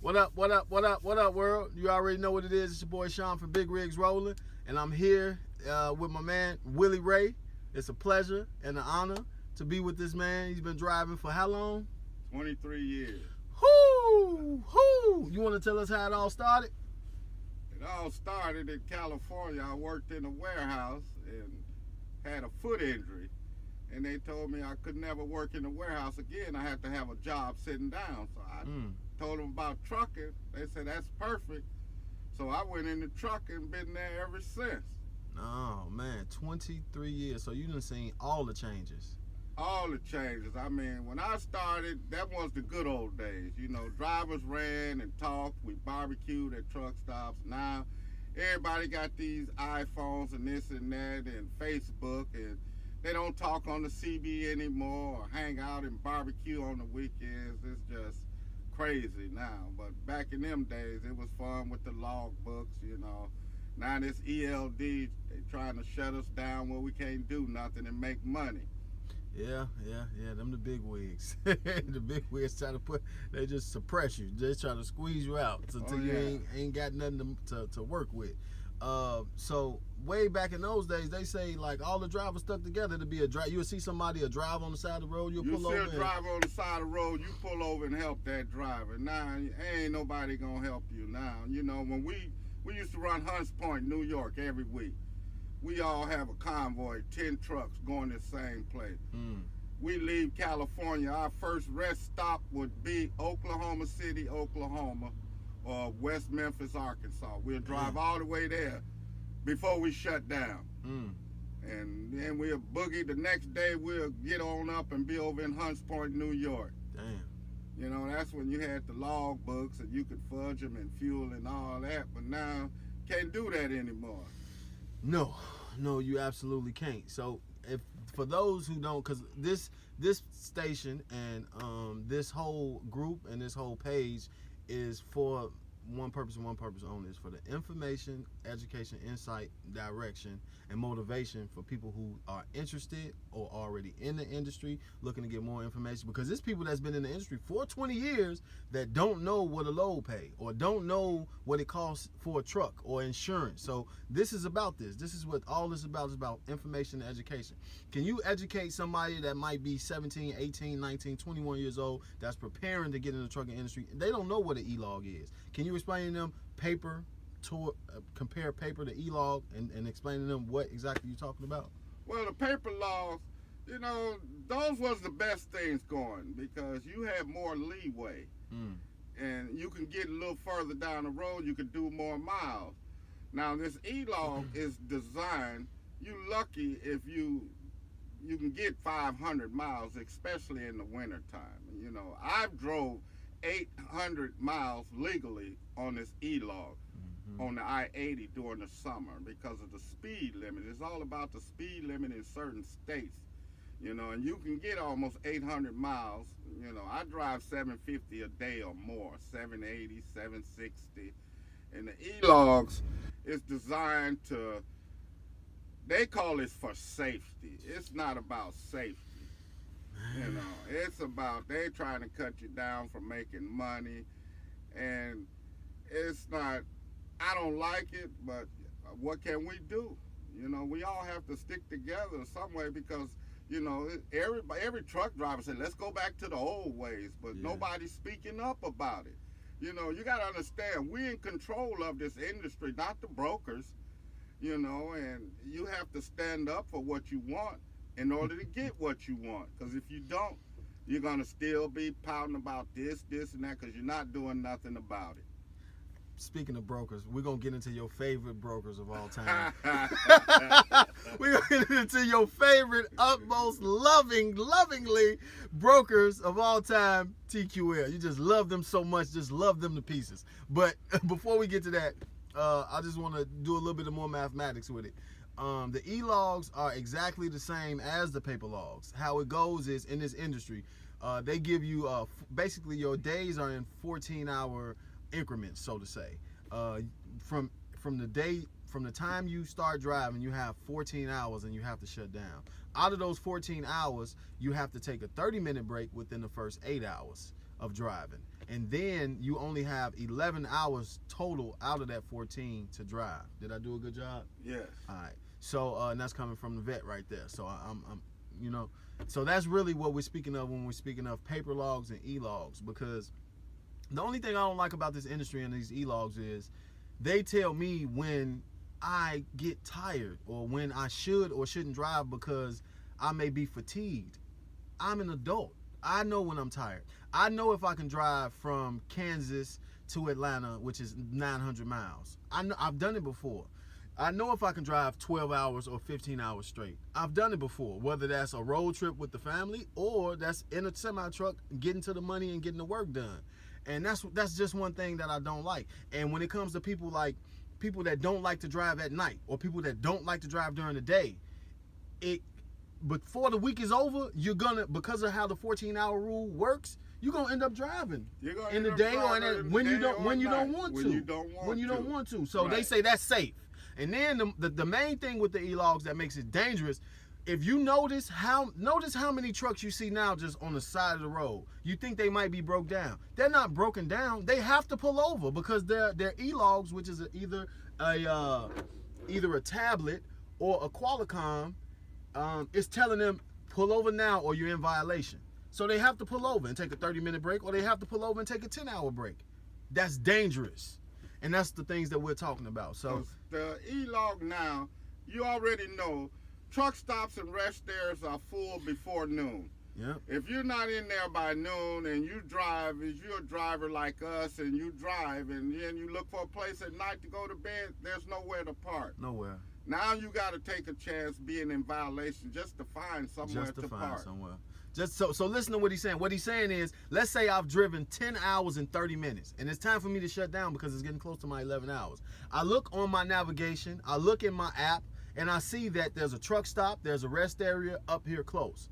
What up, what up, what up, what up, world? You already know what it is. It's your boy Sean from Big Rigs Rolling, and I'm here with my man, Willie Ray. It's a pleasure and an honor to be with this man. He's been driving for how long? 23 years. You want to tell us how it all started? It all started in California. I worked in a warehouse and had a foot injury. And they told me I could never work in the warehouse again. I had to have a job sitting down. So I told them about trucking. They said, that's perfect. So I went into trucking, been there ever since. Oh, man, 23 years. So you done seen all the changes. All the changes. I mean, when I started, that was the good old days. You know, drivers ran and talked. We barbecued at truck stops. Now, everybody got these iPhones and this and that and Facebook, and they don't talk on the CB anymore or hang out and barbecue on the weekends. It's just crazy now. But back in them days, it was fun with the log books, you know. Now this ELD, they trying to shut us down where we can't do nothing and make money. Yeah, them the big wigs. The big wigs they just suppress you. They try to squeeze you out until you ain't got nothing to work with. So way back in those days, they say like all the drivers stuck together to be a drive. You'll see somebody drive on the side of the road, you'll pull over. You see a driver on the side of the road, you pull over and help that driver. Now, ain't nobody gonna help you now. You know, when we used to run Hunts Point, New York every week. We all have a convoy, 10 trucks going to the same place. We leave California. Our first rest stop would be Oklahoma City, Oklahoma, or West Memphis, Arkansas. We'll drive all the way there before we shut down. And then we'll boogie. The next day, we'll get on up and be over in Hunts Point, New York. Damn. You know, that's when you had the log books and you could fudge them and fuel and all that. But now, can't do that anymore. No, you absolutely can't. So, if for those who don't, because this station and this whole group and this whole page is for one purpose and one purpose only. It's for the information, education, insight, direction, and motivation for people who are interested or already in the industry looking to get more information, because there's people that's been in the industry for 20 years that don't know what a load pay or don't know what it costs for a truck or insurance. So this is about this. This is what all this is about information and education. Can you educate somebody that might be 17, 18, 19, 21 years old that's preparing to get in the trucking industry? They don't know what an e-log is. Can you explain to them compare paper to e-log and explain to them what exactly you're talking about? Well, the paper logs, you know, those was the best things going because you have more leeway. And you can get a little further down the road, you can do more miles. Now this e-log is designed, you lucky if you can get 500 miles, especially in the winter time. You know, I've drove 800 miles legally on this e-log on the I-80 during the summer because of the speed limit. It's all about the speed limit in certain states, you know, and you can get almost 800 miles. You know, I drive 750 a day or more, 780, 760. And the e-logs is designed to, they call it for safety. It's not about safety. You know, it's about they trying to cut you down from making money, and it's not, I don't like it, but what can we do? You know, we all have to stick together in some way because, you know, every truck driver said, let's go back to the old ways, but nobody's speaking up about it. You know, you got to understand, we in control of this industry, not the brokers, you know, and you have to stand up for what you want in order to get what you want. Because if you don't, you're going to still be pouting about this, and that, because you're not doing nothing about it. Speaking of brokers, we're going to get into your favorite brokers of all time. We're going to get into your favorite, utmost lovingly brokers of all time, TQL. You just love them so much, just love them to pieces. But before we get to that, I just want to do a little bit of more mathematics with it. The e-logs are exactly the same as the paper logs. How it goes is in this industry, they give you basically your days are in 14-hour increments, so to say. From the time you start driving, you have 14 hours and you have to shut down. Out of those 14 hours, you have to take a 30-minute break within the first 8 hours of driving. and then you only have 11 hours total out of that 14 to drive. Did I do a good job? Yes. All right. So and that's coming from the vet right there. So I'm you know, so that's really what we're speaking of when we're speaking of paper logs and e-logs, because the only thing I don't like about this industry and these e-logs is they tell me when I get tired or when I should or shouldn't drive because I may be fatigued. I'm an adult. I know when I'm tired. I know if I can drive from Kansas to Atlanta, which is 900 miles. I know, I've done it before. I know if I can drive 12 hours or 15 hours straight. I've done it before, whether that's a road trip with the family or that's in a semi-truck getting to the money and getting the work done. And that's just one thing that I don't like. And when it comes to people that don't like to drive at night or people that don't like to drive during the day, before the week is over, you're gonna, because of how the 14-hour rule works, you're gonna end up driving in the day or when you don't want to. So right. They say that's safe. And then the main thing with the e-logs that makes it dangerous, if you notice how many trucks you see now just on the side of the road, you think they might be broke down. They're not broken down. They have to pull over because they're e-logs, which is either a tablet or a Qualcomm. Is telling them pull over now or you're in violation. So they have to pull over and take a 30-minute break, or they have to pull over and take a 10-hour break. That's dangerous. And that's the things that we're talking about. So the e-log now, you already know truck stops and rest areas are full before noon. Yeah. If you're not in there by noon and you drive, if you're a driver like us and you drive and then you look for a place at night to go to bed, there's nowhere to park. Nowhere. Now you got to take a chance being in violation just to find somewhere to park. Just so listen to what he's saying. What he's saying is, let's say I've driven 10 hours and 30 minutes, and it's time for me to shut down because it's getting close to my 11 hours. I look on my navigation, I look in my app, and I see that there's a truck stop, there's a rest area up here close.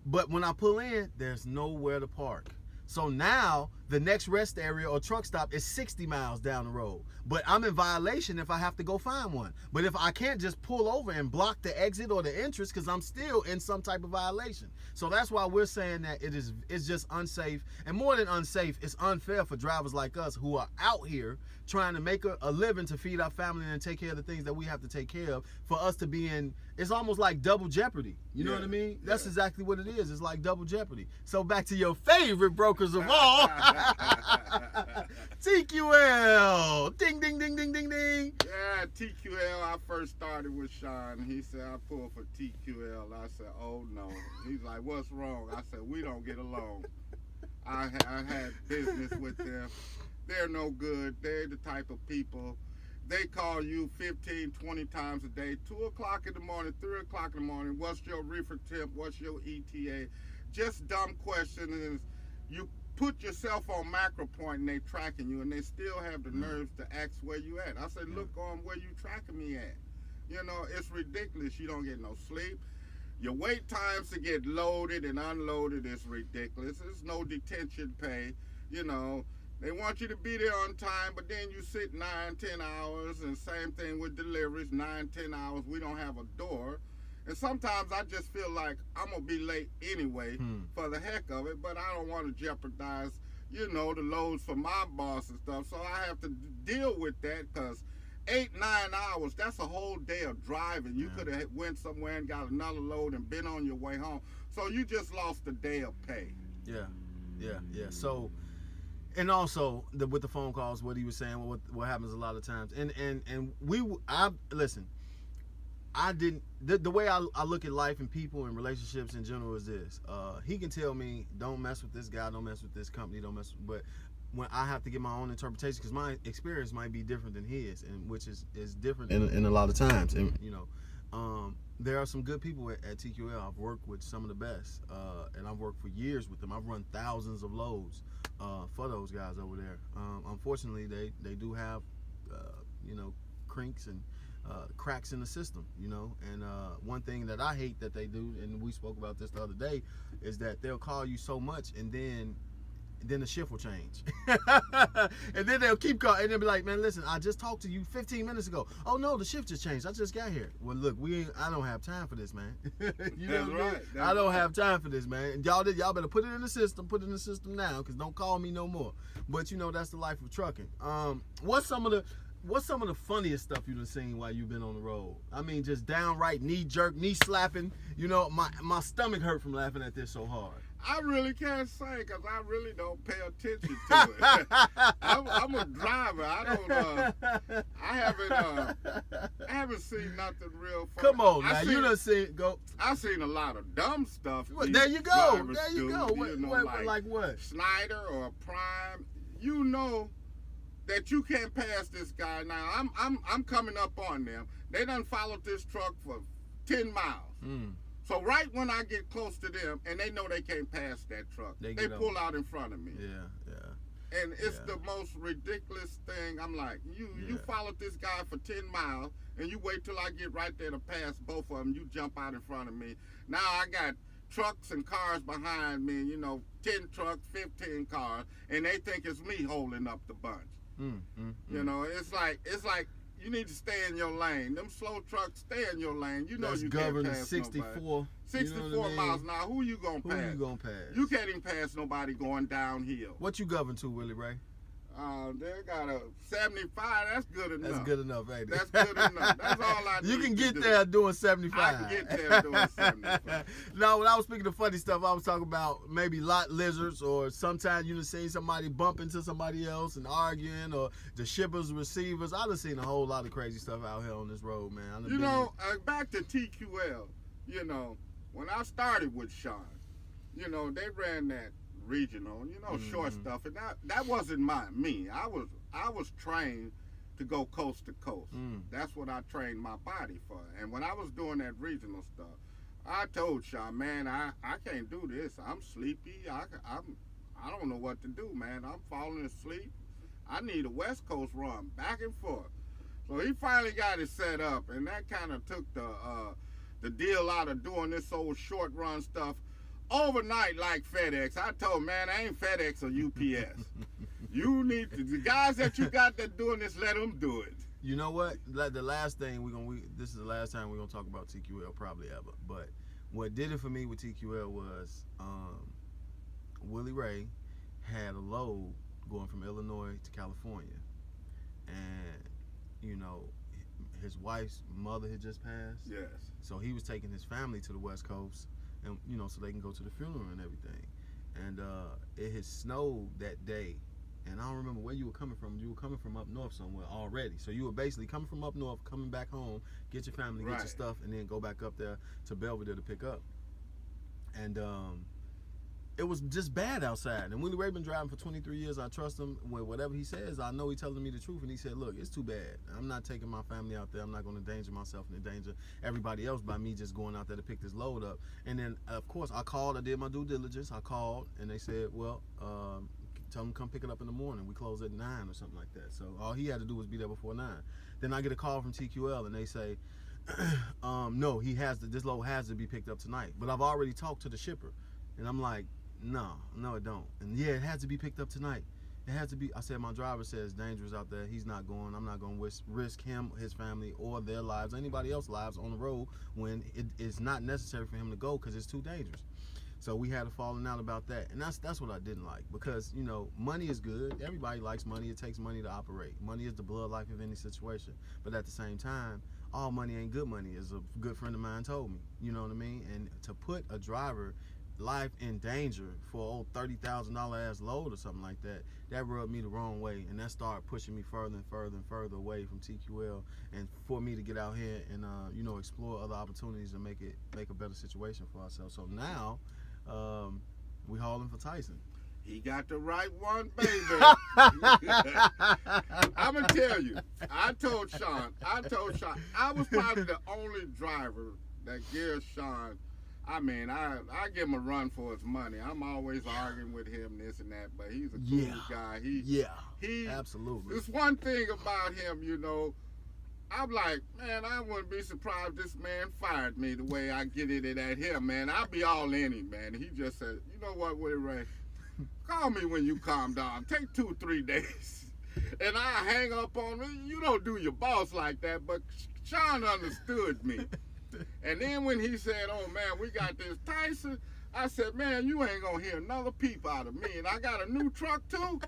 But when I pull in, there's nowhere to park. So now the next rest area or truck stop is 60 miles down the road. But I'm in violation if I have to go find one. But if I can't just pull over and block the exit or the entrance because I'm still in some type of violation. So that's why we're saying that it's just unsafe. And more than unsafe, it's unfair for drivers like us who are out here trying to make a living to feed our family and take care of the things that we have to take care of, for us to be in, it's almost like double jeopardy. You know what I mean? That's exactly what it is. It's like double jeopardy. So back to your favorite brokers of all, TQL. Ding, ding, ding, ding, ding, ding. Yeah, TQL, I first started with Sean. He said, I pulled for TQL. I said, oh no. He's like, what's wrong? I said, we don't get along. I had business with them. They're no good. They're the type of people, they call you 15, 20 times a day, 2 o'clock in the morning, 3 o'clock in the morning, what's your reefer temp, what's your ETA? Just dumb questions. You put yourself on macro point and they tracking you, and they still have the nerves to ask where you at. I said, look on where you tracking me at. You know, it's ridiculous. You don't get no sleep. Your wait times to get loaded and unloaded is ridiculous. There's no detention pay, you know. They want you to be there on time, but then you sit 9, 10 hours, and same thing with deliveries, 9, 10 hours. We don't have a door. And sometimes I just feel like I'm going to be late anyway for the heck of it, but I don't want to jeopardize, you know, the loads for my boss and stuff. So I have to deal with that because 8, 9 hours, that's a whole day of driving. You could have went somewhere and got another load and been on your way home. So you just lost a day of pay. Yeah. So, and also with the phone calls, what he was saying, what happens a lot of times, listen. I didn't. The way I look at life and people and relationships in general is this. He can tell me, don't mess with this guy, don't mess with this company, don't mess with, but when I have to get my own interpretation, because my experience might be different than his, and which is different in a lot of times. And you know, there are some good people at TQL. I've worked with some of the best, and I've worked for years with them. I've run thousands of loads for those guys over there. Unfortunately, they do have you know, crinks and cracks in the system, you know. And one thing that I hate that they do, and we spoke about this the other day, is that they'll call you so much, and then then the shift will change. And then they'll keep calling, and they'll be like, man, listen, I just talked to you 15 minutes ago. Oh no, the shift just changed. I just got here. Well, look, I don't have time for this, man. You know what I mean? I don't have time for this, man. And y'all better put it in the system. Put it in the system now, because don't call me no more. But you know, that's the life of trucking. What's some of the funniest stuff you've seen while you've been on the road? I mean, just downright knee jerk, knee slapping. You know, my stomach hurt from laughing at this so hard. I really can't say because I really don't pay attention to it. I'm a driver. I haven't seen nothing real funny. Come on, now you done seen go. I've seen a lot of dumb stuff. There you go. There you go. Like what? Snyder or Prime. You know that you can't pass this guy now. I'm coming up on them. They done followed this truck for 10 miles. So right when I get close to them and they know they can't pass that truck, they pull out in front of me. Yeah. And it's the most ridiculous thing. I'm like, you followed this guy for 10 miles and you wait till I get right there to pass both of them. You jump out in front of me. Now I got trucks and cars behind me, 10 trucks, 15 cars, and they think it's me holding up the bunch. You know, it's like you need to stay in your lane. Them slow trucks, stay in your lane. You know that's you governed can't pass 64. nobody. 64 you know what I miles mean? an hour. Who you gonna pass? Who you gonna pass? You can't even pass nobody going downhill. What you govern to, Willie Ray? They got a 75. That's good enough. That's good enough, ain't it? That's good enough. That's all I need. You can get to there do. doing 75. I can get there doing 75. No, when I was speaking of funny stuff, I was talking about maybe lot lizards, or sometimes you done seen somebody bump into somebody else and arguing, or the shippers, receivers. I done seen a whole lot of crazy stuff out here on this road, man. Back to TQL, when I started with Sean, they ran that regional, short stuff, and that wasn't me. I was trained to go coast to coast. That's what I trained my body for. And when I was doing that regional stuff, I told Sean, man, I can't do this. I'm sleepy. I don't know what to do, man. I'm falling asleep. I need a West Coast run, back and forth. So he finally got it set up, and that kind of took the deal out of doing this old short run stuff overnight like FedEx. I told him, man, I ain't FedEx or UPS. You need the guys that you got that doing this, let them do it. You know what? The last thing this is the last time we're gonna talk about TQL probably ever. But what did it for me with TQL was Willie Ray had a load going from Illinois to California, and his wife's mother had just passed. Yes. So he was taking his family to the West Coast, and so they can go to the funeral and everything. And it had snowed that day, and I don't remember where you were coming from. You were coming from up north somewhere already. So you were basically coming from up north, coming back home, get your family, get your stuff, and then go back up there to Belvedere to pick up. And it was just bad outside. And Willie Ray been driving for 23 years. I trust him. With whatever he says, I know he's telling me the truth. And he said, look, it's too bad. I'm not taking my family out there. I'm not going to endanger myself and endanger everybody else by me just going out there to pick this load up. And then, of course, I called. I did my due diligence. I called, and they said, well, tell them to come pick it up in the morning. We close at 9 or something like that. So all he had to do was be there before 9. Then I get a call from TQL, and they say, no, this load has to be picked up tonight. But I've already talked to the shipper. And I'm like, no, it don't. And yeah, it has to be picked up tonight. It has to be. I said, my driver says dangerous out there. He's not going. I'm not going to risk him, his family, or their lives, anybody else's lives on the road when it is not necessary for him to go because it's too dangerous. So we had a falling out about that. And that's what I didn't like, because, money is good. Everybody likes money. It takes money to operate. Money is the blood life of any situation. But at the same time, all money ain't good money, as a good friend of mine told me. You know what I mean? And to put a driver life in danger for old $30,000 ass load or something like that rubbed me the wrong way, and that started pushing me further and further and further away from TQL, and for me to get out here and explore other opportunities and make a better situation for ourselves. So now we hauling for Tyson. He got the right one, baby. I'm gonna tell you, I told Sean I was probably the only driver that gives Sean, I give him a run for his money. I'm always arguing with him, this and that, but he's a cool guy. He absolutely. There's one thing about him, I'm like, man, I wouldn't be surprised if this man fired me the way I get it at him, man. I'd be all in him, man. He just said, you know what, Willie Ray? Call me when you calm down. Take 2 or 3 days. And I hang up on me. You don't do your boss like that, but Sean understood me. And then when he said, oh man, we got this Tyson, I said, man, you ain't gonna hear another peep out of me. And I got a new truck too.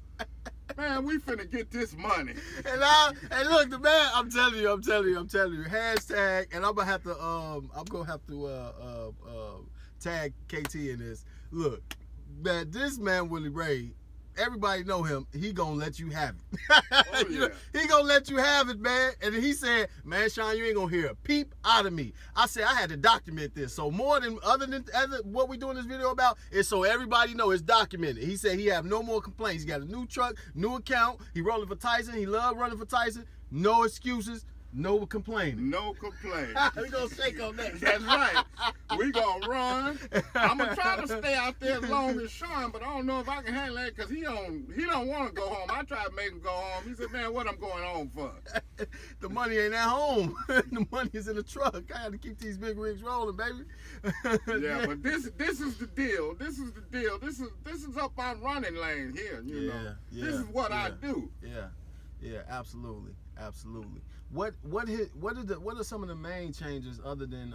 Man, we finna get this money. And look, the man, I'm telling you, hashtag, and I'm gonna have to tag KT in this. Look, man, this man Willie Ray, everybody know him. He gonna let you have it. Oh, yeah. He gonna let you have it, man. And he said, man, Sean, you ain't gonna hear a peep out of me. I said I had to document this. So more than other what we doing this video about is so everybody know it's documented. He said he have no more complaints. He got a new truck, new account. He rolling for Tyson. He love running for Tyson. No excuses. No complaining. No complaining. We gonna shake on that. That's right. We gonna run. I'm gonna try to stay out there as long as Sean, but I don't know if I can handle that because he don't want to go home. I tried to make him go home. He said, "Man, what I'm going home for?" The money ain't at home. The money is in the truck. I had to keep these big rigs rolling, baby. Yeah, but this is the deal. This is the deal. This is up on running lane here. You know. This is what I do. Yeah, absolutely. What are some of the main changes other than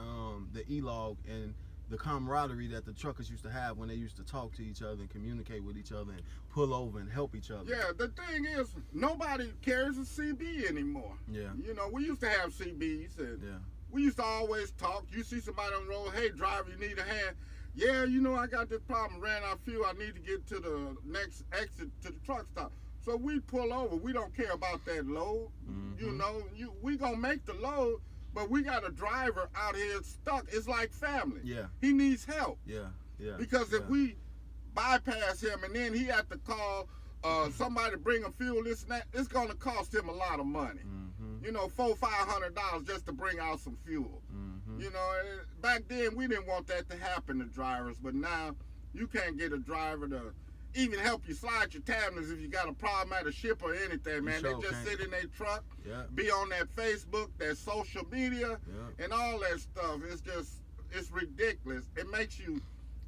the e-log and the camaraderie that the truckers used to have when they used to talk to each other and communicate with each other and pull over and help each other? Yeah, the thing is, nobody carries a CB anymore. Yeah. You know, we used to have CBs and we used to always talk. You see somebody on the road, hey driver, you need a hand. Yeah, you know, I got this problem, ran out of fuel, I need to get to the next exit to the truck stop. So we pull over. We don't care about that load. Mm-hmm. You know, we gonna make the load, but we got a driver out here stuck. It's like family. Yeah. He needs help. Yeah. Because if we bypass him and then he had to call somebody to bring him fuel, this and that, it's gonna cost him a lot of money. Mm-hmm. You know, $400-500 just to bring out some fuel. Mm-hmm. You know, back then we didn't want that to happen to drivers, but now you can't get a driver to even help you slide your tablets if you got a problem at a ship or anything, man. They just sit in their truck, be on that Facebook, that social media, and all that stuff. It's ridiculous. It makes you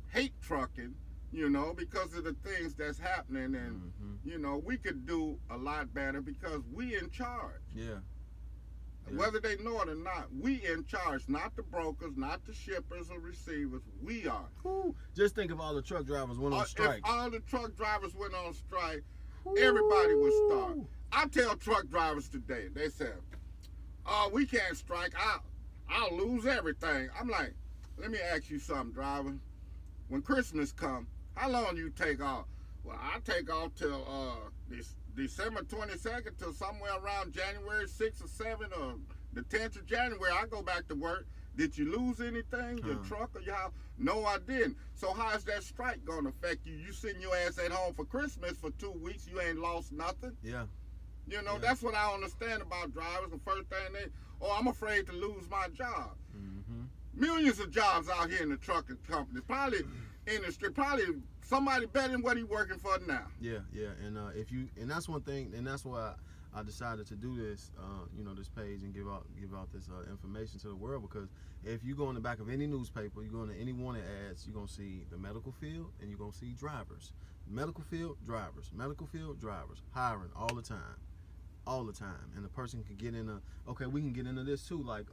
hate trucking, you know, because of the things that's happening. And, you know, we could do a lot better because we in charge. Whether they know it or not, we in charge, not the brokers, not the shippers or receivers. We are. Ooh, just think if all the truck drivers went on strike. If all the truck drivers went on strike, everybody would start. I tell truck drivers today, they said, "Oh, we can't strike. I'll lose everything." I'm like, let me ask you something, driver. When Christmas come, how long you take off? Well, I take off till December 22nd till somewhere around January 6th or 7th or the 10th of January. I go back to work. Did you lose anything? Your truck or your house? No, I didn't. So how is that strike going to affect you? You sitting your ass at home for Christmas for 2 weeks. You ain't lost nothing. Yeah. You know, that's what I understand about drivers. The first thing I'm afraid to lose my job. Mm-hmm. Millions of jobs out here in the trucking companies. Probably industry, probably somebody better than what he's working for now. Yeah, and that's one thing, and that's why I decided to do this, you know, this page and give out this information to the world, because if you go in the back of any newspaper, you go into any wanted ads, you're gonna see the medical field and you're gonna see drivers, medical field drivers, hiring all the time, and the person can get in we can get into this too, like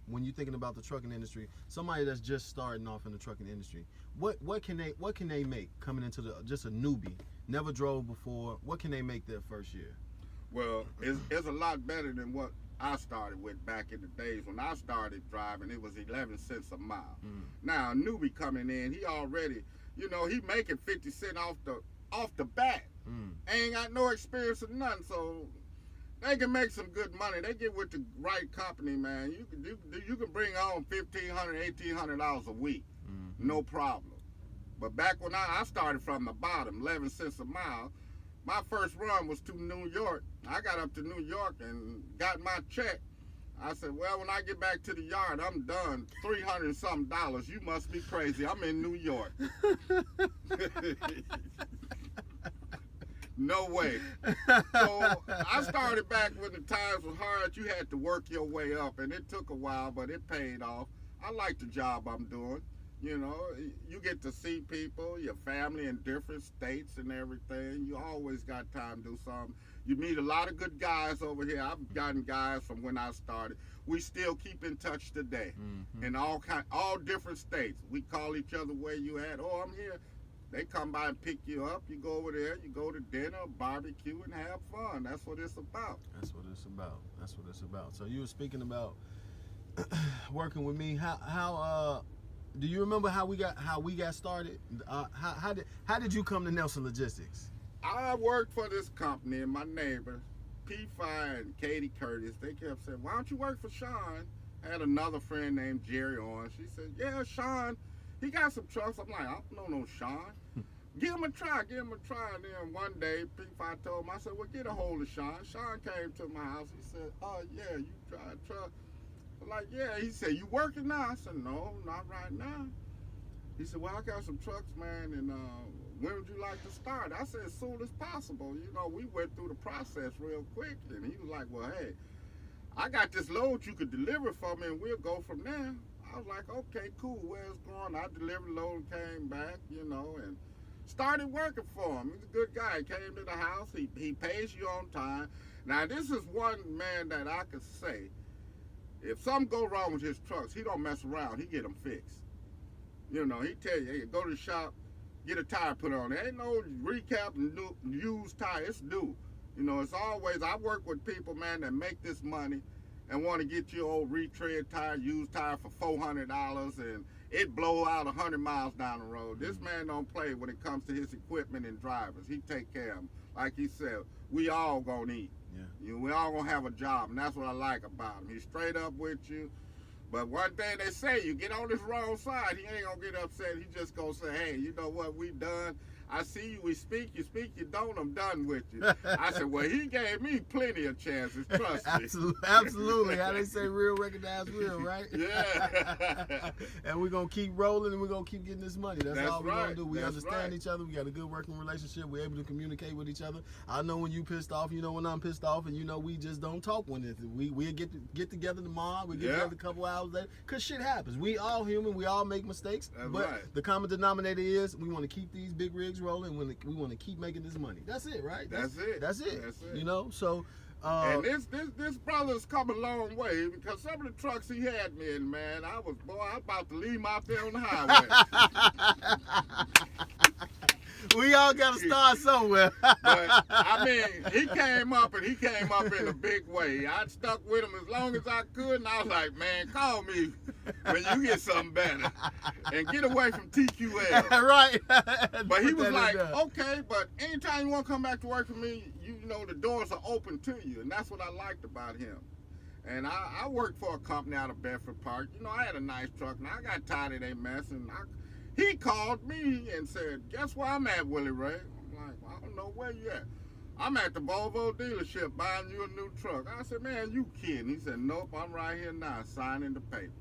when you're thinking about the trucking industry, somebody that's just starting off in the trucking industry, what can they make coming into just a newbie, never drove before? What can they make their first year? Well, it's a lot better than what I started with back in the days. When I started driving, it was 11 cents a mile. Now a newbie coming in, he already, you know, he making 50 cents off the bat. Ain't got no experience or nothing, so they can make some good money. They get with the right company, man. You can bring home $1,500, $1,800 a week, no problem. But back when I started from the bottom, 11 cents a mile, my first run was to New York. I got up to New York and got my check. I said, well, when I get back to the yard, I'm done. $300 and something. You must be crazy. I'm in New York. No way. So I started back when the times were hard. You had to work your way up, and it took a while, but it paid off. I like the job I'm doing. You know, you get to see people, your family in different states and everything. You always got time to do something. You meet a lot of good guys over here. I've gotten guys from when I started. We still keep in touch today, in all different states. We call each other where you at. Oh, I'm here. They come by and pick you up. You go over there. You go to dinner, barbecue, and have fun. That's what it's about. That's what it's about. That's what it's about. So you were speaking about working with me. How do you remember how we got started? How did you come to Nelson Logistics? I worked for this company, and my neighbor, P5 and Katie Curtis, they kept saying, why don't you work for Sean? I had another friend named Jerry on. She said, yeah, Sean, he got some trucks. I'm like, I don't know no Sean. Give him a try. And then one day, P5 told him, I said, well, get a hold of Sean. Sean came to my house. He said, oh, yeah, you drive a truck. I'm like, yeah. He said, you working now? I said, no, not right now. He said, well, I got some trucks, man, and when would you like to start? I said, as soon as possible. You know, we went through the process real quick, and he was like, well, hey, I got this load you could deliver for me, and we'll go from there. I was like, okay, cool, where's it going? I delivered the load and came back, you know, and started working for him. He's a good guy. He came to the house. He pays you on time. Now, this is one man that I could say, if something go wrong with his trucks, he don't mess around. He get them fixed. You know, he tell you, hey, go to the shop, get a tire put on. There ain't no recap and used tire. It's new. You know, it's always, I work with people, man, that make this money and want to get you old retread tire, used tire for $400, and it blow out 100 miles down the road. This man don't play when it comes to his equipment and drivers. He take care of them. Like he said, we all gonna eat. Yeah. You know, we all gonna have a job, and that's what I like about him. He's straight up with you. But one thing they say, you get on this wrong side, he ain't gonna get upset. He just gonna say, hey, you know what, we done. I see you, we speak, you don't, I'm done with you. I said, well, he gave me plenty of chances, trust me. Absolutely. How they say real recognize real, right? Yeah. And we're going to keep rolling, and we're going to keep getting this money. That's all we're going to do. We understand each other. We got a good working relationship. We're able to communicate with each other. I know when you pissed off, you know when I'm pissed off, and you know we just don't talk when it's, we'll get together tomorrow, we'll get together a couple hours later, because shit happens. We all human, we all make mistakes, but the common denominator is we want to keep these big rigs rolling. We want to keep making this money. That's it, right? That's it. You know, so and this brother's come a long way, because some of the trucks he had me in, man, I was about to leave him out there on the highway. We all got to start somewhere. But I mean, he came up in a big way. I stuck with him as long as I could, and I was like, man, call me when you get something better, and get away from TQL. Right. But he was like, okay, but anytime you want to come back to work for me, you know the doors are open to you, and that's what I liked about him. And I worked for a company out of Bedford Park. You know, I had a nice truck, and I got tired of their mess, and he called me and said, guess where I'm at, Willie Ray? I'm like, well, I don't know where you at. I'm at the Volvo dealership buying you a new truck. I said, man, you kidding. He said, nope, I'm right here now signing the papers.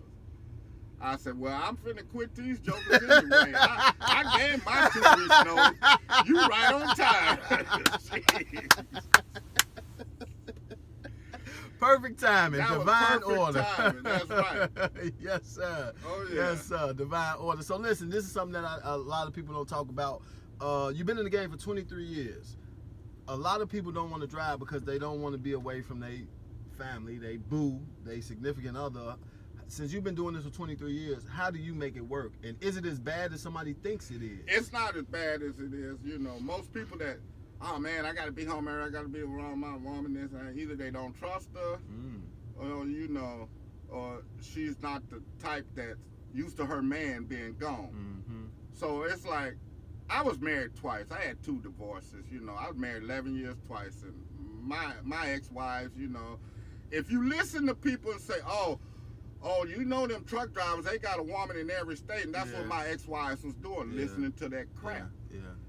I said, well, I'm finna quit these jokers anyway. I gave my 2 weeks notice. You right on time. Perfect timing, divine order. Timing. That's right. Yes, sir. Oh, yeah. Yes, sir. Divine order. So listen, this is something that a lot of people don't talk about. You've been in the game for 23 years. A lot of people don't want to drive because they don't want to be away from their family, they boo, their significant other. Since you've been doing this for 23 years, how do you make it work? And is it as bad as somebody thinks it is? It's not as bad as it is. You know, most people that, oh man, I got to be home, I got to be around my woman. This, either they don't trust her, or you know, or she's not the type that's used to her man being gone. So it's like, I was married twice. I had 2 divorces. You know, I was married 11 years twice, and my ex-wives. You know, if you listen to people and say, oh, you know them truck drivers, they got a woman in every state, and that's what my ex-wives was doing, listening to that crap.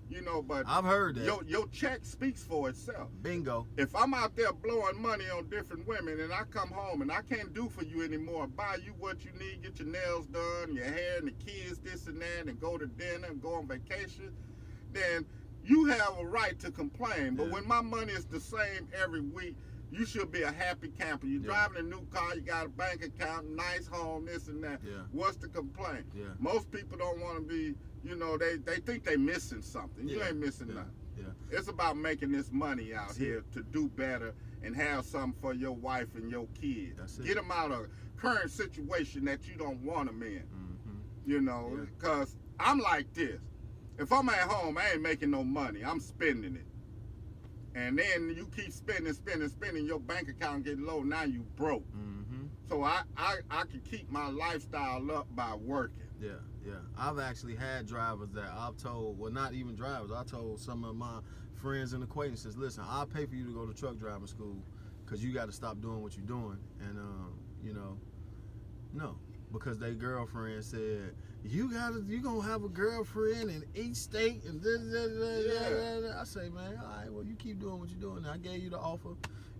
You know, but I've heard that. Your check speaks for itself. Bingo. If I'm out there blowing money on different women and I come home and I can't do for you anymore, buy you what you need, get your nails done, your hair and the kids, this and that, and go to dinner and go on vacation, then you have a right to complain. But when my money is the same every week, you should be a happy camper. You're driving a new car, you got a bank account, nice home, this and that. Yeah. What's the complaint? Yeah. Most people don't want to be, you know, they think they missing something. You ain't missing nothing. Yeah. It's about making this money out here to do better and have something for your wife and your kids. That's it. Get them out of current situation that you don't want them in. Mm-hmm. You know, because I'm like this. If I'm at home, I ain't making no money. I'm spending it. And then you keep spending, your bank account get low, now you broke. Mm-hmm. So I can keep my lifestyle up by working. Yeah, yeah. I've actually had drivers that I've told, well, not even drivers, I told some of my friends and acquaintances, listen, I'll pay for you to go to truck driving school because you got to stop doing what you're doing. And, you know, no, because their girlfriend said, you gonna have a girlfriend in each state and I say, man, all right, well, you keep doing what you're doing. I gave you the offer,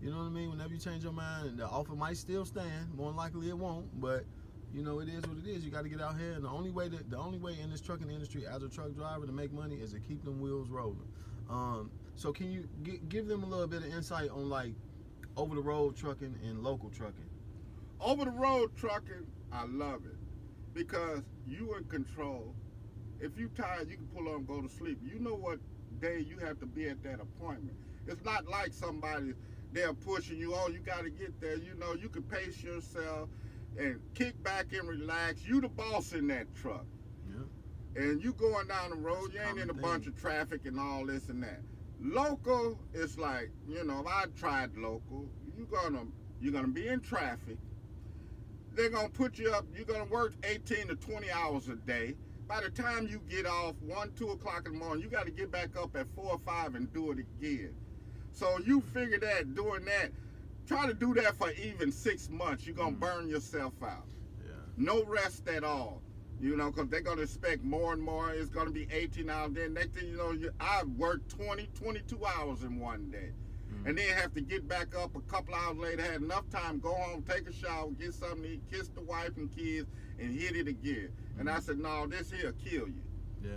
you know what I mean? Whenever you change your mind, and the offer might still stand, more than likely it won't, but you know, it is what it is. You got to get out here, and the only way in this trucking industry as a truck driver to make money is to keep them wheels rolling. So can you give them a little bit of insight on like over the road trucking and local trucking? Over the road trucking, I love it because you in control. If you tired, you can pull on and go to sleep. You know what day you have to be at that appointment. It's not like somebody they're pushing you. Oh, you got to get there. You know, you can pace yourself and kick back and relax. You the boss in that truck. Yeah. And you going down the road, you ain't in a bunch of traffic and all this and that. Local, it's like, you know, if I tried local, you're gonna be in traffic. They're gonna put you up, you're gonna work 18 to 20 hours a day. By the time you get off 1, 2 o'clock in the morning, you gotta get back up at 4 or 5 and do it again. So you figure that doing that, try to do that for even 6 months, you're gonna burn yourself out. Yeah. No rest at all. You know, because they're going to expect more and more. It's going to be 18 hours. Then next thing you know, I worked 20, 22 hours in one day. And then have to get back up a couple hours later, had enough time, go home, take a shower, get something to eat, kiss the wife and kids, and hit it again. And I said, no, this here will kill you. Yeah.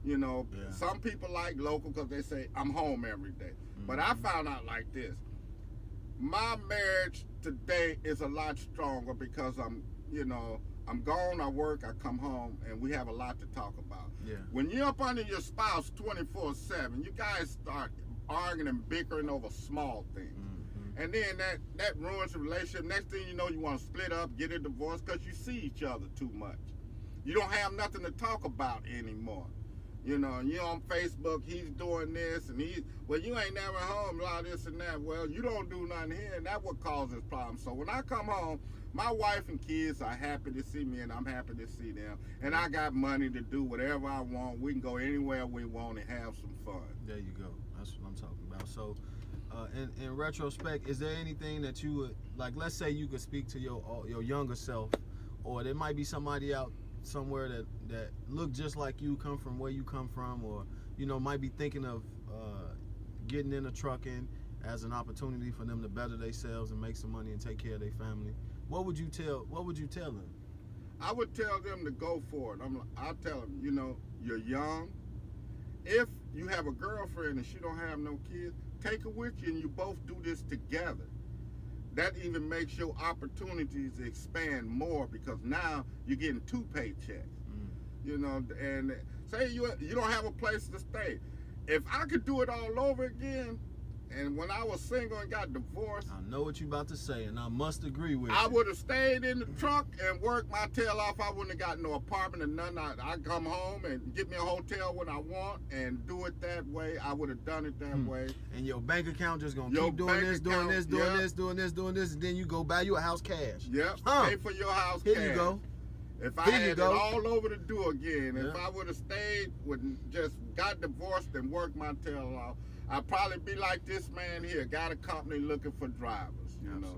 You know, some people like local because they say, I'm home every day. But I found out like this. My marriage today is a lot stronger because I'm gone, I work, I come home, and we have a lot to talk about. Yeah. When you're up under your spouse 24/7, you guys start arguing and bickering over small things. And then that ruins the relationship. Next thing you know, you want to split up, get a divorce because you see each other too much. You don't have nothing to talk about anymore. You know, you're on Facebook, he's doing this, and you ain't never home, blah, this and that. Well, you don't do nothing here, and that's what causes problems. So when I come home, my wife and kids are happy to see me, and I'm happy to see them. And I got money to do whatever I want. We can go anywhere we want and have some fun. There you go. That's what I'm talking about. So, in retrospect, is there anything that you would, like, let's say you could speak to your younger self, or there might be somebody out somewhere that look just like you, come from where you come from, or, you know, might be thinking of getting into trucking as an opportunity for them to better themselves and make some money and take care of their family. What would you tell them? I would tell them to go for it. I'll tell them, you know, you're young. If you have a girlfriend and she don't have no kids, take her with you and you both do this together. That even makes your opportunities expand more because now you're getting 2 paychecks. You know, and say you don't have a place to stay. If I could do it all over again, and when I was single and got divorced, I know what you're about to say, and I must agree with you. I would have stayed in the truck and worked my tail off. I wouldn't have got no apartment or nothing. I'd come home and get me a hotel when I want and do it that way. I would have done it that way. And your bank account just gonna keep doing this, and then you go buy you a house cash. Yep. Pay for your house Here cash. you go. If I had it all over to do again, if I would have stayed, just got divorced and worked my tail off, I'd probably be like this man here, got a company looking for drivers. You know?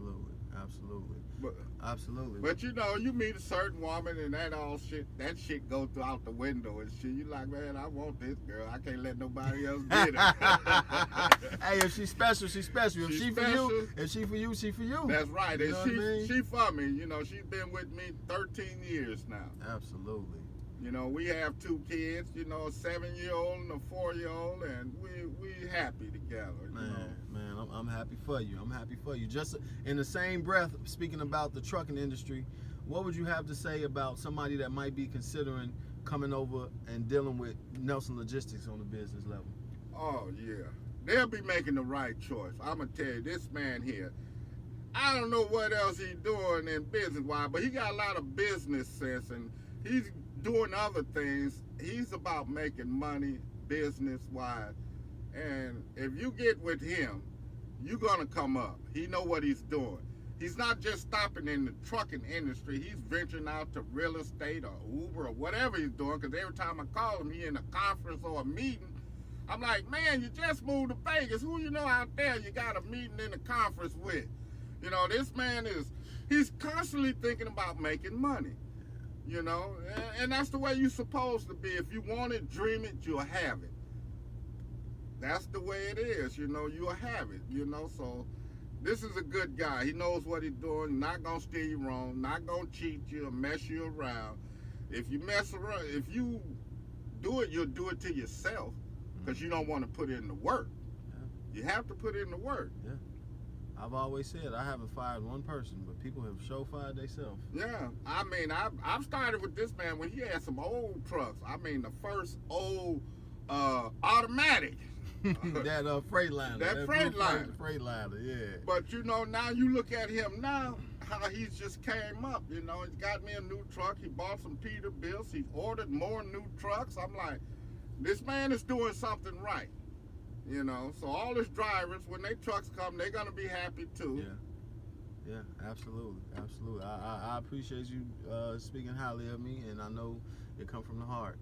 Absolutely. But you know, you meet a certain woman and that shit go out the window and shit. You like, man, I want this girl. I can't let nobody else get her. Hey, if she's special, she's special. If she for you, she for you. That's right. You know and she for me. You know, she's been with me 13 years now. Absolutely. You know, we have 2 kids, you know, a 7-year-old and a 4-year-old, and we happy together. Man, you know? man, I'm happy for you. I'm happy for you. Just in the same breath, speaking about the trucking industry, what would you have to say about somebody that might be considering coming over and dealing with Nelson Logistics on the business level? Oh, yeah. They'll be making the right choice. I'm going to tell you, this man here, I don't know what else he's doing in business-wise, but he got a lot of business sense, and he's doing other things. He's about making money business-wise. And if you get with him, you're going to come up. He know what he's doing. He's not just stopping in the trucking industry. He's venturing out to real estate or Uber or whatever he's doing, because every time I call him, he in a conference or a meeting. I'm like, man, you just moved to Vegas. Who you know out there you got a meeting in a conference with? You know, this man he's constantly thinking about making money. You know, and that's the way you're supposed to be. If you want it, dream it, you'll have it. That's the way it is, you know, you'll have it, you know. So this is a good guy. He knows what he's doing, not gonna steer you wrong, not gonna cheat you or mess you around. If you mess around, if you do it, you'll do it to yourself, because you don't want to put in the work. Yeah. You have to put in the work. Yeah. I've always said I haven't fired one person, but people have sure fired themselves. Yeah, I mean, I've started with this man when he had some old trucks. I mean, the first old automatic. That Freightliner. That Freightliner. Freightliner, yeah. But you know, now you look at him now, how he's just came up. You know, he's got me a new truck. He bought some Peterbilts. He ordered more new trucks. I'm like, this man is doing something right. You know, so all his drivers, when their trucks come, they're gonna be happy too. Yeah, absolutely. I appreciate you speaking highly of me, and I know it come from the heart.